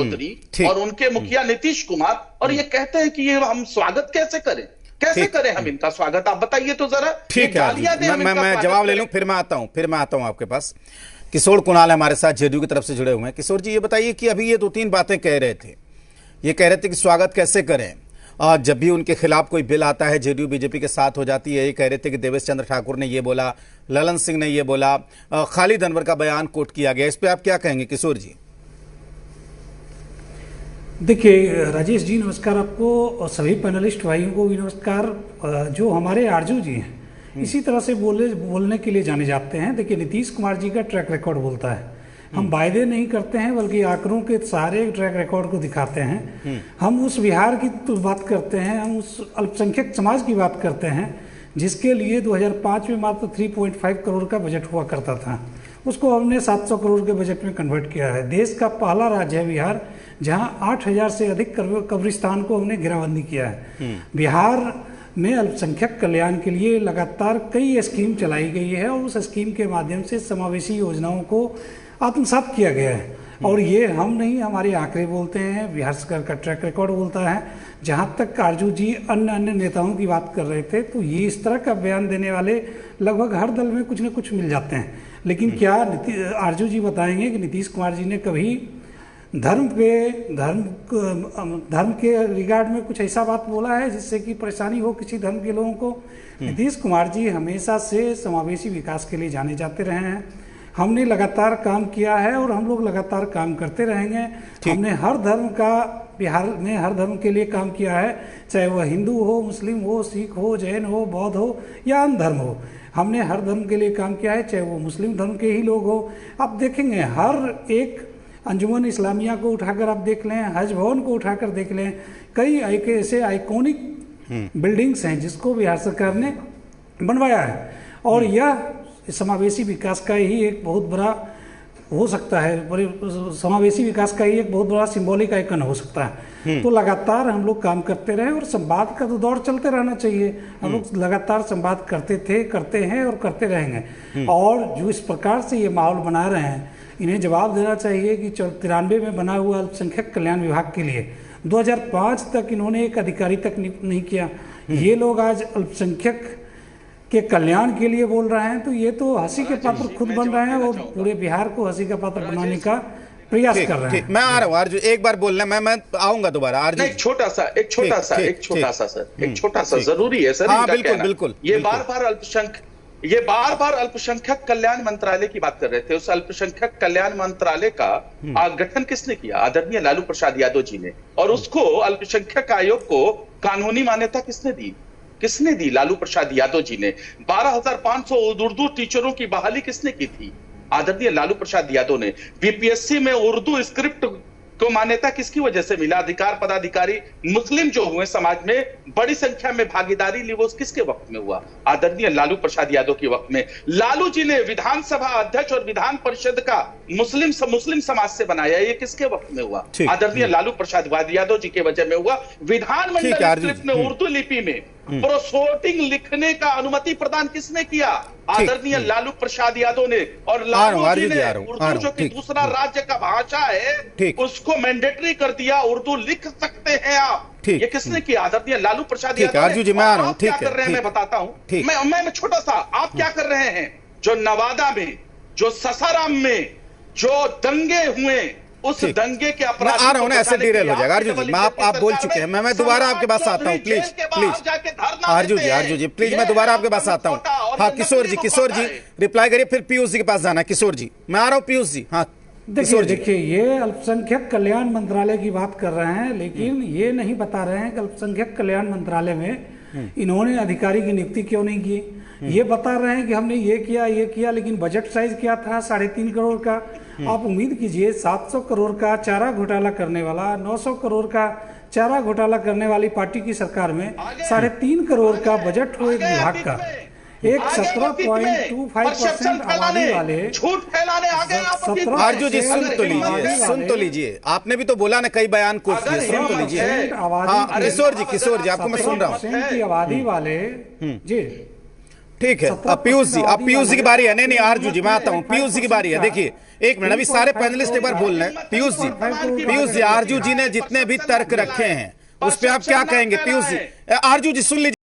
और उनके मुखिया नीतीश कुमार, और ये कहते हैं कि ये हम स्वागत कैसे करें, कैसे करें हम इनका स्वागत, आप बताइए तो जरा। ठीक है, मैं जवाब ले लूं, फिर मैं आता हूं आपके पास। किशोर कुणाल हमारे साथ जेडीयू की तरफ से जुड़े हुए हैं। किशोर जी, ये बताइए कि अभी ये 2-3 बातें कह रहे थे, ये कह रहे थे कि स्वागत कैसे करें, और जब भी उनके खिलाफ कोई बिल आता है जेडीयू बीजेपी के साथ हो जाती है। ये कह रहे थे कि देवेश चंद्र ठाकुर ने ये बोला, ललन सिंह ने ये बोला, खालिद अनवर का बयान कोट किया गया। इस पे आप क्या कहेंगे किशोर जी? देखिए राजेश जी, नमस्कार आपको और सभी पैनलिस्ट भाइयों को भी नमस्कार। जो हमारे आरजू जी हैं इसी तरह से बोलने के लिए जाने जाते हैं। देखिए नीतीश कुमार जी का ट्रैक रिकॉर्ड बोलता है, हम वायदे नहीं करते हैं बल्कि आंकड़ों के सारे ट्रैक रिकॉर्ड को दिखाते हैं। हम उस बिहार की तो बात करते हैं, हम उस अल्पसंख्यक समाज की बात करते हैं जिसके लिए 2005 में मात्र 3.5 करोड़ का बजट हुआ करता था, उसको हमने 700 करोड़ के बजट में कन्वर्ट किया है। देश का पहला राज्य है बिहार जहां 8000 से अधिक कब्रिस्तान को हमने घेराबंदी किया है। बिहार में अल्पसंख्यक कल्याण के लिए लगातार कई स्कीम चलाई गई है और उस स्कीम के माध्यम से समावेशी योजनाओं को आत्मसात किया गया है। और ये हम नहीं, हमारे आंकड़े बोलते हैं, बिहार सरकार का ट्रैक रिकॉर्ड बोलता है। जहाँ तक आरजू जी अन्य नेताओं की बात कर रहे थे, तो ये इस तरह का बयान देने वाले लगभग हर दल में कुछ न कुछ मिल जाते हैं। लेकिन क्या आरजू जी बताएंगे कि नीतीश कुमार जी ने कभी धर्म के रिगार्ड में कुछ ऐसा बात बोला है जिससे कि परेशानी हो किसी धर्म के लोगों को? नीतीश कुमार जी हमेशा से समावेशी विकास के लिए जाने जाते रहे हैं। हमने लगातार काम किया है और हम लोग लगातार काम करते रहेंगे। हमने हर धर्म का, बिहार में हर धर्म के लिए काम किया है, चाहे वह हिंदू हो, मुस्लिम हो, सिख हो, जैन हो, बौद्ध हो या अन्य धर्म हो। हमने हर धर्म के लिए काम किया है, चाहे वो मुस्लिम धर्म के ही लोग हो। आप देखेंगे हर एक अंजुमन इस्लामिया को उठाकर आप देख लें, हज भवन को उठाकर देख लें, कई ऐसे आइकॉनिक बिल्डिंग्स हैं जिसको बिहार सरकार ने बनवाया है। और यह समावेशी विकास का ही एक बहुत बड़ा हो सकता है, समावेशी विकास का ही एक बहुत बड़ा सिंबॉलिक आइकन हो सकता है। तो लगातार हम लोग काम करते रहे और संवाद का तो दौर चलते रहना चाहिए। हम लोग लगातार संवाद करते थे, करते हैं और करते रहेंगे। और जो इस प्रकार से ये माहौल बना रहे हैं, इन्हें जवाब देना चाहिए कि 93 में बना हुआ अल्पसंख्यक कल्याण विभाग के लिए 2005 तक इन्होंने एक अधिकारी तक नहीं किया। ये लोग आज अल्पसंख्यक के कल्याण के लिए बोल रहे हैं, तो ये तो हंसी के पात्र खुद बन रहे हैं और पूरे बिहार को हंसी का पात्र बनाने का प्रयास कर रहे हैं। मैं आ रहा हूँ अर्जुन, एक बार बोलना, मैं आऊंगा दोबारा। अर्जुन एक छोटा सा जरूरी है सर। हाँ बिल्कुल। ये बार बार अल्पसंख्यक कल्याण मंत्रालय की बात कर रहे थे। उस अल्पसंख्यक कल्याण मंत्रालय का गठन किसने किया? आदरणीय लालू प्रसाद यादव जी ने। और उसको अल्पसंख्यक आयोग को कानूनी मान्यता किसने दी? लालू प्रसाद यादव जी ने। 12,500 उर्दू टीचरों की बहाली किसने की थी? आदरणीय लालू प्रसाद यादव ने। बीपीएससी में उर्दू स्क्रिप्ट को मान्यता किसकी वजह से मिला? अधिकार पदाधिकारी मुस्लिम जो हुए समाज में बड़ी संख्या में भागीदारी ली, वो किसके वक्त में हुआ? आदरणीय लालू प्रसाद यादव के वक्त में। लालू जी ने विधानसभा अध्यक्ष और विधान परिषद का मुस्लिम समाज से बनाया, ये किसके वक्त में हुआ? आदरणीय लालू प्रसाद यादव जी के वजह में हुआ। विधानमंडल स्क्रिप्ट में उर्दू लिपि में प्रोसोटिंग लिखने का अनुमति प्रदान किसने किया? आदरणीय लालू प्रसाद यादव ने। और लालू जी ने उर्दू जो कि दूसरा राज्य का भाषा है उसको मैंडेटरी कर दिया, उर्दू लिख सकते हैं आप। ये किसने किया? आदरणीय लालू प्रसाद यादव ने। आप क्या कर रहे हैं मैं बताता हूं। मैं छोटा सा, आप क्या कर रहे हैं? जो नवादा में, जो ससाराम में जो दंगे हुए, उस दंगे के अपराध आ रहा हूं ना, ऐसे डिरेल हो जाएगा। अर्जुन जी, आप बोल चुके हैं, मैं दोबारा आपके पास आता हूं। प्लीज अर्जुन जी प्लीज, मैं दोबारा आपके पास आता हूं। हाँ किशोर जी रिप्लाई करिए, फिर पीयूष जी के पास जाना। किशोर जी, मैं आ रहा हूं। पीयूष जी, हाँ देखिए ये अल्पसंख्यक कल्याण मंत्रालय की बात कर रहे हैं, लेकिन ये नहीं बता रहे हैं कि अल्पसंख्यक कल्याण मंत्रालय में इन्होंने अधिकारी की नियुक्ति क्यों नहीं की। ये बता रहे हैं कि हमने ये किया, लेकिन बजट साइज क्या था? 3.5 करोड़ का। आप उम्मीद कीजिए 700 करोड़ का चारा घोटाला करने वाला, 900 करोड़ का चारा घोटाला करने वाली पार्टी की सरकार में 3.5 करोड़ का बजट हो एक विभाग का। एक 17.25% आबादी वाले झूठ फैलाने आ गए। आरजू जी सुन तो लीजिए, आपने भी तो बोला ना, कई बयान कोट किए, सुन तो लीजिए। किशोर जी आपको मैं सुन रहा हूँ। की आबादी वाले जी ठीक है, अब पीयूष जी की बारी है। नहीं आरजू जी मैं आता हूँ, पीयूष जी की बारी है। देखिए एक मिनट, अभी सारे पैनलिस्ट एक बार बोल रहे हैं। पीयूष जी आरजू जी ने जितने भी तर्क रखे हैं उस पर आप क्या कहेंगे? पीयूष जी, आरजू जी सुन लीजिए।